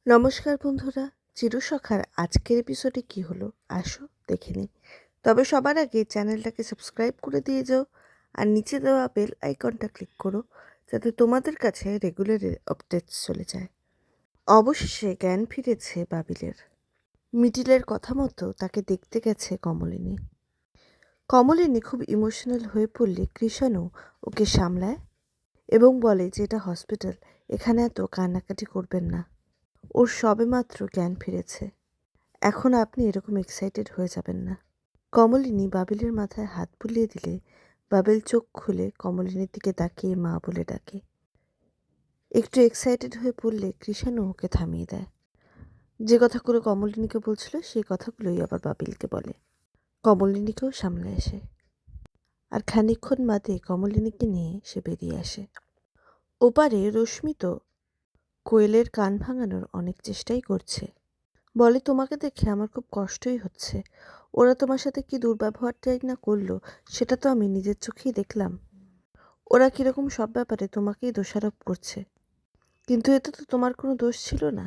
নমস্কার বন্ধুরা, চিরসখার আজকের এপিসোডে কি হলো আসো দেখে নিই। তবে সবার আগে চ্যানেলটাকে সাবস্ক্রাইব করে দিয়ে যাও আর নিচে দেওয়া বেল আইকনটা ক্লিক করো যাতে তোমাদের কাছে রেগুলার আপডেটস চলে যায়। অবশেষে জ্ঞান ফিরেছে বাবিলের। মিডিলের কথা মতো তাকে দেখতে গেছে কমলিনী। কমলিনী খুব ইমোশনাল হয়ে পড়লে কৃষাণু ওকে সামলায় এবং বলে যে এটা হসপিটাল, এখানে এত কান্নাকাটি করবেন না। ওর সবেমাত্র জ্ঞান ফিরেছে, এখন আপনি এরকম এক্সাইটেড হয়ে যাবেন না। কমলিনী বাবিলের মাথায় হাত বুলিয়ে দিলে বাবিল চোখ খুলে কমলিনীর দিকে তাকিয়ে মা বলে ডাকে। একটু এক্সাইটেড হয়ে পড়লে কৃষাণু ওকে থামিয়ে দেয়। যে কথাগুলো কমলিনীকে বলছিল সেই কথাগুলোই আবার বাবিলকে বলে। কমলিনীকেও সামলে আসে আর খানিকক্ষণ বাদে কমলিনীকে নিয়ে সে বেরিয়ে আসে। ওপারে রশ্মি তো কোয়েলের কান ভাঙানোর অনেক চেষ্টাই করছে। বলে, তোমাকে দেখে আমার খুব কষ্টই হচ্ছে। ওরা তোমার সাথে কি দুর্ব্যবহারটাই না করলো সেটা তো আমি নিজের চোখেই দেখলাম। ওরা কীরকম সব ব্যাপারে তোমাকেই দোষারোপ করছে, কিন্তু এতে তো তোমার কোনো দোষ ছিল না।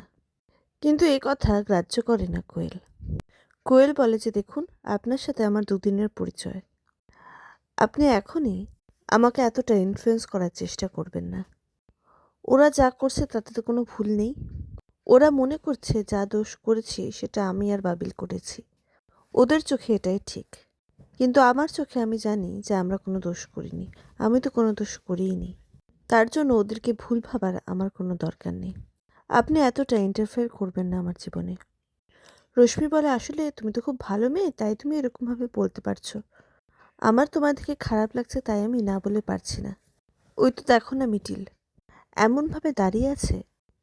কিন্তু এই কথা গ্রাহ্য করে না কোয়েল। কোয়েল বলে যে, দেখুন, আপনার সাথে আমার দুদিনের পরিচয়, আপনি এখনই আমাকে এতটা ইনফ্লুয়েন্স করার চেষ্টা করবেন না। ওরা যা করছে তাতে তো কোনো ভুল নেই। ওরা মনে করছে যা দোষ করেছি সেটা আমি আর বাবিল করেছি, ওদের চোখে এটাই ঠিক। কিন্তু আমার চোখে আমি জানি যে আমরা কোনো দোষ করিনি, আমি তো কোনো দোষ করিইনি। তার জন্য ওদেরকে ভুল ভাবার আমার কোনো দরকার নেই। আপনি এতটা ইন্টারফেয়ার করবেন না আমার জীবনে। রশ্মি বলে, আসলে তুমি তো খুব ভালো মেয়ে, তাই তুমি এরকমভাবে বলতে পারছো। আমার তোমার দিকে খারাপ লাগছে তাই আমি না বলে পারছি না। ওই তো দেখো না মিটিল, এমনভাবে দাঁড়িয়ে আছে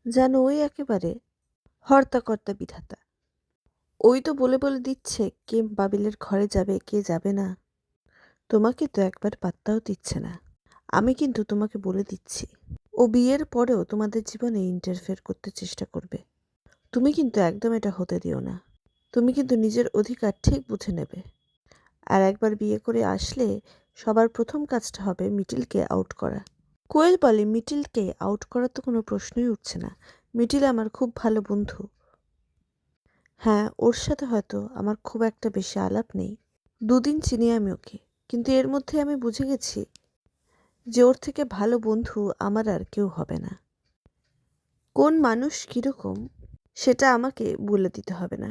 যেন ওই একেবারে হর্তাকর্তা বিধাতা। ওই তো বলে বলে দিচ্ছে কে বাবিলের ঘরে যাবে কে যাবে না। তোমাকে তো একবার পাত্তাও দিচ্ছে না। আমি কিন্তু তোমাকে বলে দিচ্ছি, ও বিয়ের পরেও তোমাদের জীবনে ইন্টারফেয়ার করতে চেষ্টা করবে। তুমি কিন্তু একদম এটা হতে দিও না। তুমি কিন্তু নিজের অধিকার ঠিক বুঝে নেবে। আর একবার বিয়ে করে আসলে সবার প্রথম কাজটা হবে মিটিলকে আউট করা। কোয়েল বলে, মিটিলকে আউট করার তো কোনো প্রশ্নই উঠছে না। মিটিল আমার খুব ভালো বন্ধু। হ্যাঁ, ওর সাথে হয়তো আমার খুব একটা বেশি আলাপ নেই, দুদিন চিনি আমি ওকে, কিন্তু এর মধ্যে আমি বুঝে গেছি যে ওর থেকে ভালো বন্ধু আমার আর কেউ হবে না। কোন মানুষ কীরকম সেটা আমাকে বলে দিতে হবে না,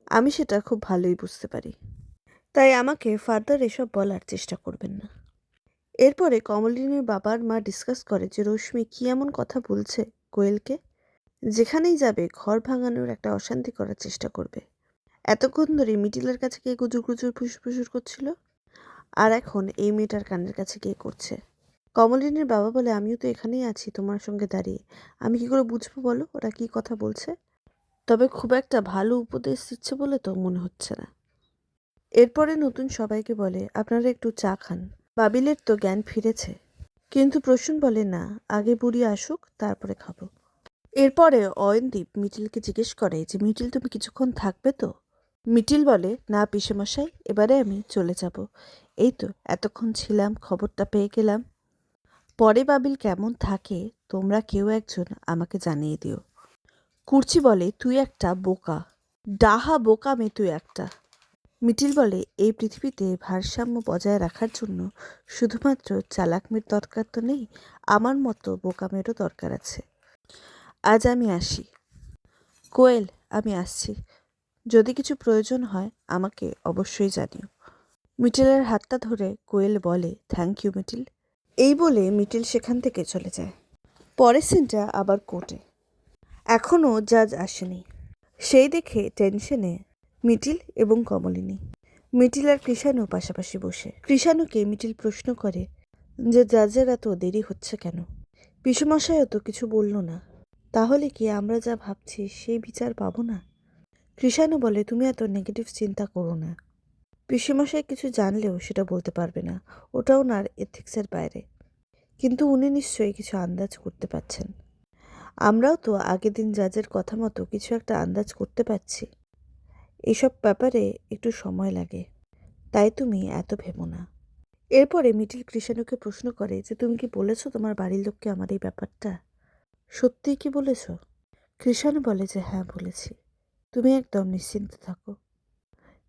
আমি সেটা খুব ভালোই বুঝতে পারি। তাই আমাকে ফার্দার এসব বলার চেষ্টা করবেন না। এরপরে কমলিনীর বাবার মা ডিসকাস করে যে রশ্মি কী এমন কথা বলছে কোয়েলকে, যেখানেই যাবে ঘর ভাঙানোর একটা অশান্তি করার চেষ্টা করবে। এতক্ষণ ধরে মিটিলের কাছে কে গুজুর গুজুর ফুসুর ফুসুর করছিল, আর এখন এই মেয়েটার কানের কাছে কে করছে। কমলিনীর বাবা বলে, আমিও তো এখানেই আছি তোমার সঙ্গে দাঁড়িয়ে, আমি কি করে বুঝবো বলো ওরা কি কথা বলছে। তবে খুব একটা ভালো উপদেশ দিচ্ছে বলে তো মনে হচ্ছে না। এরপরে নতুন সবাইকে বলে, আপনারা একটু চা খান, বাবিলের তো জ্ঞান ফিরেছে। কিন্তু প্রসূন বলে, না, আগে বুড়ি আসুক তারপরে খাবো। এরপরে অয়নদীপ মিটিলকে জিজ্ঞেস করে যে, মিটিল তুমি কিছুক্ষণ থাকবে তো? মিটিল বলে, না পিসেমশাই, এবারে আমি চলে যাব। এই তো এতক্ষণ ছিলাম, খবরটা পেয়ে গেলাম। পরে বাবিল কেমন থাকে তোমরা কেউ একজন আমাকে জানিয়ে দিও। কুর্চি বলে, তুই একটা বোকা, ডাহা বোকা মেয়ে তুই একটা। মিটিল বলে, এই পৃথিবীতে ভারসাম্য বজায় রাখার জন্য শুধুমাত্র চালাক মেয়ের দরকার তো নেই, আমার মতো বোকা মেয়েরও দরকার আছে। আজ আমি আসি। কোয়েল, আমি আসছি, যদি কিছু প্রয়োজন হয় আমাকে অবশ্যই জানিও। মিটিলের হাতটা ধরে কোয়েল বলে, থ্যাংক ইউ মিটিল। এই বলে মিটিল সেখান থেকে চলে যায়। পরের সিনটা আবার কোর্টে। এখনও জাজ আসেনি, সেই দেখে টেনশনে মিটিল এবং কমলিনী। মিটিল আর কৃষাণু পাশাপাশি বসে। কৃষাণুকে মিটিল প্রশ্ন করে যে জাজের এত দেরি হচ্ছে কেন। পিসুমশাইও তো কিছু বলল না, তাহলে কি আমরা যা ভাবছি সেই বিচার পাবো না? কৃষাণু বলে, তুমি এত নেগেটিভ চিন্তা করো না। পিসুমশাই কিছু জানলেও সেটা বলতে পারবে না, ওটা ওনার এথিক্সের বাইরে। কিন্তু উনি নিশ্চয়ই কিছু আন্দাজ করতে পারছেন। আমরাও তো আগের দিন জাজের কথা মতো কিছু একটা আন্দাজ করতে পারছি। এসব ব্যাপারে একটু সময় লাগে, তাই তুমি এত ভেবো না। এরপরে মিটিল কৃষাণুকে প্রশ্ন করে যে, তুমি কি বলেছো তোমার বাড়ির লোককে আমার এই ব্যাপারটা? সত্যিই কি বলেছ? কৃষাণু বলে যে হ্যাঁ বলেছি, তুমি একদম নিশ্চিন্তে থাকো।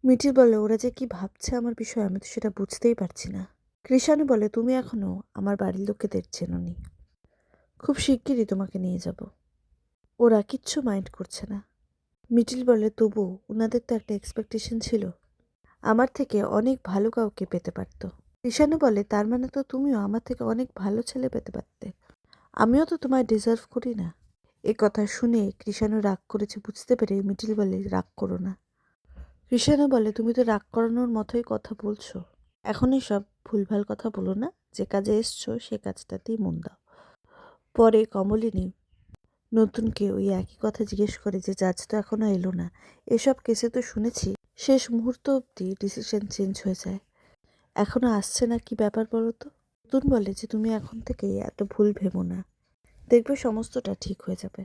মিঠির বলে ওরা যে কি ভাবছে আমার বিষয়ে আমি তো সেটা বুঝতেই পারছি না। কৃষাণু বলে তুমি এখনো আমার বাড়ির লোকেদের চেনোনি, খুব শিগগিরই তোমাকে নিয়ে যাব। ওরা কিচ্ছু মাইন্ড করছে না। মিটিল বলে তবু ওনাদের তো একটা এক্সপেকটেশন ছিল, আমার থেকে অনেক ভালো কাউকে পেতে পারতো। কৃষাণু বলে তার মানে তো তুমিও আমার থেকে অনেক ভালো ছেলে পেতে পারতে, আমিও তো তোমায় ডিজার্ভ করি না। এ কথা শুনে কৃষাণু রাগ করেছে বুঝতে পেরে মিটিল বলে রাগ করো না। কৃষাণু বলে তুমি তো রাগ করানোর মতোই কথা বলছো, এখনই সব ভুলভাল কথা বলো না, যে কাজে এসছো সে কাজটাতেই মন দাও। পরে কমলিনী নতুনকে ওই একই কথা জিজ্ঞেস করে যে জাজ তো এখনো এলো না, এসব কেসে তো শুনেছি শেষ মুহূর্ত অবধি ডিসিশন চেঞ্জ হয়ে যায়, এখনো আসছে না, কি ব্যাপার বলো তো। নতুন বলে যে তুমি এখন থেকেই এত ভুল ভেবো না, দেখবে সমস্তটা ঠিক হয়ে যাবে।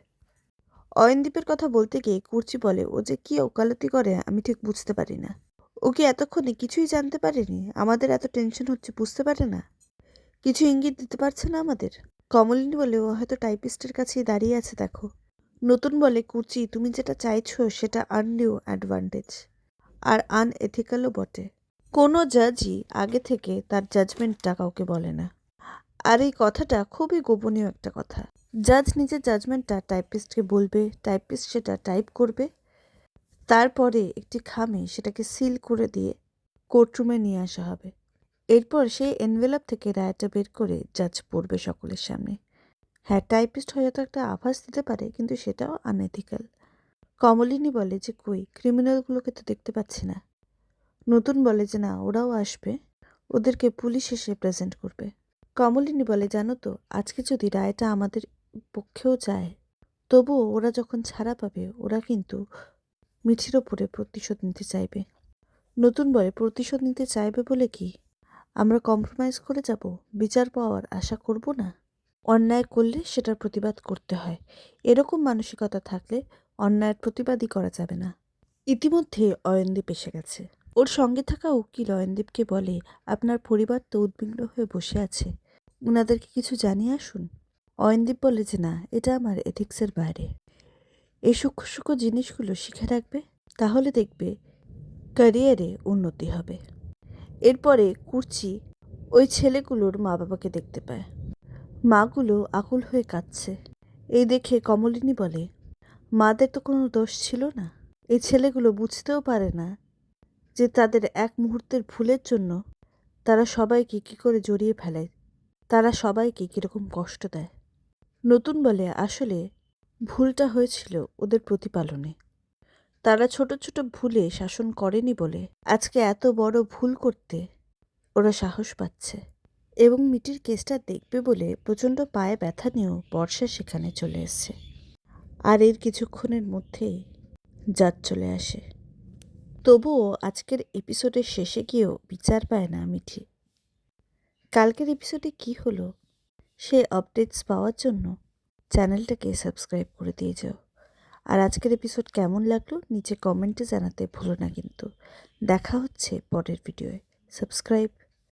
অয়নদীপের কথা বলতে গিয়ে কুর্চি বলে ও যে কি ওকালতি করে আমি ঠিক বুঝতে পারি না, ও কি এতক্ষণে কিছুই জানতে পারেনি, আমাদের এত টেনশন হচ্ছে বুঝতে পারে না, কিছু ইঙ্গিত দিতে পারছে না আমাদের। কমলিনী বলে ও হয়তো টাইপিস্টের কাছেই দাঁড়িয়ে আছে দেখো। নতুন বলে কুচি তুমি যেটা চাইছো সেটা আনডিউ অ্যাডভান্টেজ আর আনএথিক্যালও বটে। কোনো জাজই আগে থেকে তার জাজমেন্টটা কাউকে বলে না, আর এই কথাটা খুবই গোপনীয় একটা কথা। জাজ নিজের জাজমেন্টটা টাইপিস্টকে বলবে, টাইপিস্ট সেটা টাইপ করবে, তারপরে একটি খামে সেটাকে সিল করে দিয়ে কোর্টরুমে নিয়ে আসা হবে। এরপর সেই এনভেলপ থেকে রায়টা বের করে জাজ পড়বে সকলের সামনে। হ্যাঁ, টাইপিস্ট হয়তো একটা আভাস দিতে পারে কিন্তু সেটাও আনএথিক্যাল। কমলিনী বলে যে কই ক্রিমিনালগুলোকে তো দেখতে পাচ্ছি না। নতুন বলে যে না ওরাও আসবে, ওদেরকে পুলিশ এসে প্রেজেন্ট করবে। কমলিনী বলে জানো তো আজকে যদি রায়টা আমাদের পক্ষেও যায় তবুও ওরা যখন ছাড়া পাবে ওরা কিন্তু মিঠির ওপরে প্রতিশোধ নিতে চাইবে। নতুন বলে প্রতিশোধ নিতে চাইবে বলে কি আমরা কম্প্রোমাইজ করে যাব, বিচার পাওয়ার আশা করব না? অন্যায় করলে সেটার প্রতিবাদ করতে হয়, এরকম মানসিকতা থাকলে অন্যায়ের প্রতিবাদই করা যাবে না। ইতিমধ্যে অয়নদীপ এসে গেছে। ওর সঙ্গে থাকা উকিল অয়নদীপকে বলে আপনার পরিবার তো উদ্বিগ্ন হয়ে বসে আছে, ওনাদেরকে কিছু জানিয়ে আসুন। অয়নদীপ বলে যে না এটা আমার এথিক্সের বাইরে, এই সূক্ষ্ম সূক্ষ্ম জিনিসগুলো শিখে রাখবে, তাহলে দেখবে ক্যারিয়ারে উন্নতি হবে। এরপরে কুর্চি ওই ছেলেগুলোর মা বাবাকে দেখতে পায়, মাগুলো আকুল হয়ে কাঁদছে। এই দেখে কমলিনী বলে মাদের তো কোনো দোষ ছিল না, এই ছেলেগুলো বুঝতেও পারে না যে তাদের এক মুহূর্তের ভুলের জন্য তারা সবাইকে কী করে জড়িয়ে ফেলে, তারা সবাইকে কীরকম কষ্ট দেয়। নতুন বলে আসলে ভুলটা হয়েছিল ওদের প্রতিপালনে, তারা ছোট ছোট ভুলে শাসন করেনি বলে আজকে এত বড় ভুল করতে ওরা সাহস পাচ্ছে। এবং মিটির কেসটা দেখবে বলে প্রচণ্ড পায়ে ব্যথা নিয়েও বর্ষা সেখানে চলে এসছে। আর এর কিছুক্ষণের মধ্যেই জাজ চলে আসে। তবুও আজকের এপিসোডের শেষে গিয়েও বিচার পায় না মিঠি। কালকের এপিসোডে কি হলো সে আপডেটস পাওয়ার জন্য চ্যানেলটাকে সাবস্ক্রাইব করে দিয়ে যাও। আর আজকের এপিসোড কেমন লাগলো নিচে কমেন্টে জানাতে ভুলো না কিন্তু। দেখা হচ্ছে পরের ভিডিওয়ে। সাবস্ক্রাইব।